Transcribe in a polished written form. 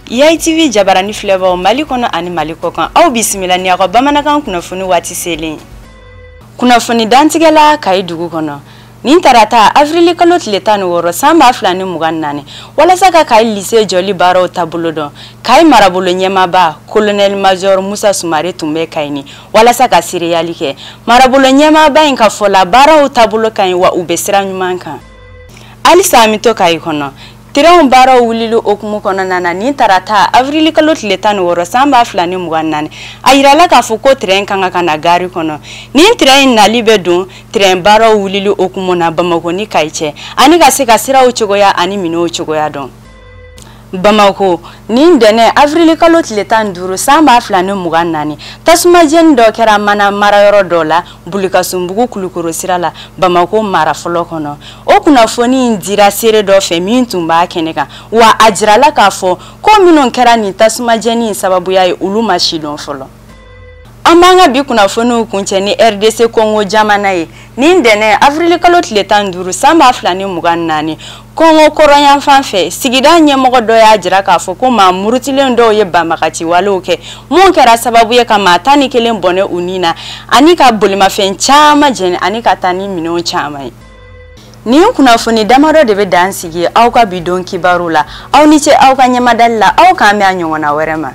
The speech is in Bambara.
ITV jabarani filɛbagaw Mali kɔnɔ ani Mali kɔkan aw bisimila ni aw ka bamanankan kunnafoni waati selen. Kunnafoni dantigɛla Kayi dugu kɔnɔ. Nin tarata avril kalo tile 16 san 2024 walasa ka Kayi lycée jɔli baaraw taabolo dɔn. Kayi marabolo ɲɛmaaba colonel major Musa Sumare tun bɛ Kayi ni walasa ka seereyali kɛ. Marabolo ɲɛmaaba in ka fɔla baaraw taabolo kaɲi wa u bɛ sira ɲuman kan. Halisa an bɛ to Kayi kɔnɔ. Terrain baaraw wulili okumu kɔnɔna na nin tarata avril kalo tile 16 san 2024 a yirala k'a fɔ ko terrain kan ka na gari kɔnɔ. Nin terrain nali bɛ don terrain baaraw wulili okumu na Bamako ni Kayi cɛ ani ka se ka siraw cogoya ani minɛw cogoya dɔn. Bamako nin dɛnɛ avril kalo tile 15 san 2024 tasuma jeni dɔ kɛra mana marayɔrɔ dɔ la Bulikasumbugu Kulukoro sira la Bamako mara fɔlɔ kɔnɔ. O kunnafoni in dira seere dɔ fɛ min tun b'a kɛnɛ kan wa a jirala k'a fɔ ko minnu kɛra nin tasuma jeni in sababuya ye olu ma si dɔn fɔlɔ. An b'an ka bi kunnafoniw kuncɛ ni RDC Congo jamana ye. Nin dɛnɛ avril kalo tile 15 san 2024 Congo kɔrɔnyan fan fɛ sigida ɲɛmɔgɔ dɔ y'a jira k'a fɔ ko maa murutilen dɔw ye banbagaci walew kɛ mun kɛra sababu ye ka maa 11 bɔnɛ u ni na ani ka bolimafɛn caman jɛni ani ka taa ni minɛnw caman ye. Nin kunnafoni damadɔ de bɛ dan sigi aw ka bidon kibaru la aw ni ce aw ka ɲɛmadali la aw k'an bɛ a ɲɔgɔnna wɛrɛ ma.